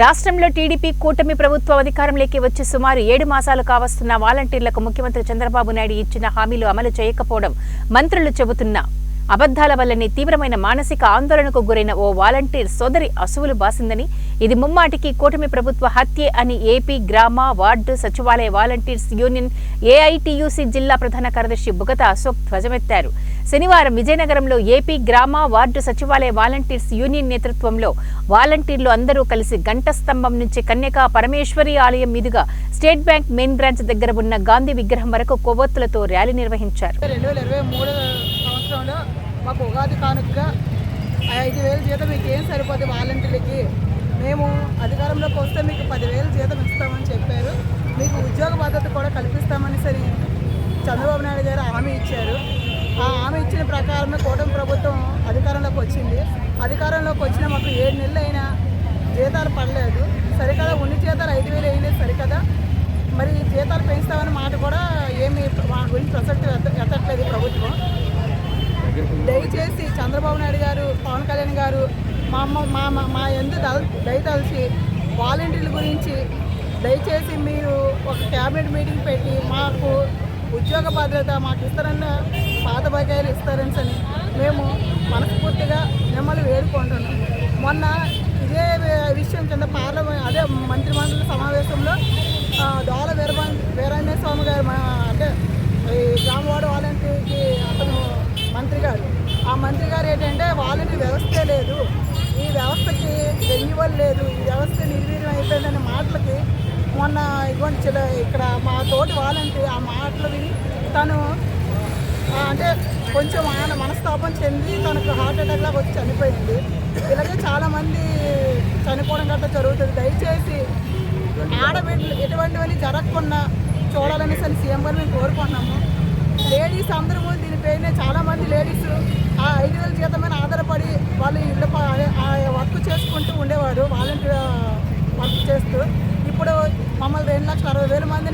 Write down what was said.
రాష్ట్రంలో టీడీపీ కూటమి ప్రభుత్వం అధికారంలోకి వచ్చి సుమారు 7 మాసాలు కావస్తున్న వాలంటీర్లకు ముఖ్యమంత్రి చంద్రబాబు నాయుడు ఇచ్చిన హామీలు అమలు చేయకపోవడం మంత్రులు చెబుతున్న అబద్ధాల వల్లనే తీవ్రమైన మానసిక ఆందోళనకు గురైన ఓ వాలంటీర్ సోదరి అసువులు బాసిందని, ఇది ముమ్మాటికి కూటమి ప్రభుత్వ హత్యే అని ఏపీ గ్రామ వార్డు సచివాలయ వాలంటీర్స్ యూనియన్ ఏఐటీయూసీ జిల్లా ప్రధాన కార్యదర్శి బుగత అశోక్ ధ్వజమెత్తారు. శనివారం విజయనగరంలో ఏపీ గ్రామ వార్డు సచివాలయ వాలంటీర్స్ యూనియన్ నేతృత్వంలో వాలంటీర్లు అందరూ కలిసి గంట స్తంభం నుంచి కన్యకా పరమేశ్వరి ఆలయం మీదుగా స్టేట్ బ్యాంక్ మెయిన్ బ్రాంచ్ దగ్గర ఉన్న గాంధీ విగ్రహం వరకు కొవ్వొత్తులతో ర్యాలీ నిర్వహించారు. మాకు ఉగాది కానుకగా 5,000 జీతం మీకు ఏం సరిపోతుంది వాలంటీర్లకి, మేము అధికారంలోకి వస్తే మీకు 10,000 జీతం ఇస్తామని చెప్పారు, మీకు ఉద్యోగ భద్రత కూడా కల్పిస్తామని సరి చంద్రబాబు నాయుడు గారు హామీ ఇచ్చారు. ఆ హామీ ఇచ్చిన ప్రకారమే కూటమి ప్రభుత్వం అధికారంలోకి వచ్చింది. అధికారంలోకి వచ్చిన మాకు 7 నెలలు అయినా జీతాలు పడలేదు. సరికదా ఉన్ని జీతాలు 5,000 అయినాయి సరికదా, మరి జీతాలు పెంచుతామని మాట కూడా ఏమి మా గురించి ప్రసక్తి ఎత్తట్లేదు ప్రభుత్వం. దయచేసి చంద్రబాబు నాయుడు గారు, పవన్ కళ్యాణ్ గారు మా ఎందు దయతలిచి వాలంటీర్ల గురించి దయచేసి మీరు ఒక క్యాబినెట్ మీటింగ్ పెట్టి మాకు ఉద్యోగ భద్రత మాకు ఇస్తారన్న పాత బకాయిలు ఇస్తారని మేము మనస్ఫూర్తిగా మిమ్మల్ని వేడుకుంటున్నాం. మొన్న ఇదే విషయం కింద అదే మంత్రిమండలి సమావేశంలో దోల వీరాంజనేయ స్వామి గారు అంటే ఈ గ్రామ వార్డు వాలంటీర్కి అతను మంత్రి గారు, ఆ మంత్రి గారు ఏంటంటే వాలంటీర్ వ్యవస్థే లేదు, ఈ వ్యవస్థకి రెన్యువల్ లేదు, ఈ వ్యవస్థ నిర్వీర్యం అయిపోయిందనే మాటలకి మొన్న ఇటువంటి ఇక్కడ మా తోటి వాలంటీర్ ఆ మాటలు విని తను అంటే కొంచెం ఆయన మనస్తాపం చెంది తనకు హార్ట్ అటాక్ లాగా వచ్చి చనిపోయింది. ఇలాగే చాలామంది చనిపోవడం గట్రా జరుగుతుంది. దయచేసి ఆడబిడ్డలు ఎటువంటివన్నీ జరగకుండా చూడాలని సీఎం గారు మేము కోరుకుంటున్నాము. లేడీస్ అందరూ దీనిపైన చాలామంది లేడీస్ ఆ 5,000 జీతం మీద ఆధారపడి వాళ్ళు ఇళ్ళ వర్క్ చేసుకుంటూ ఉండేవారు, వాలంటీర్ వర్క్ చేస్తూ. ఇప్పుడు మమ్మల్ని 2,60,000 మంది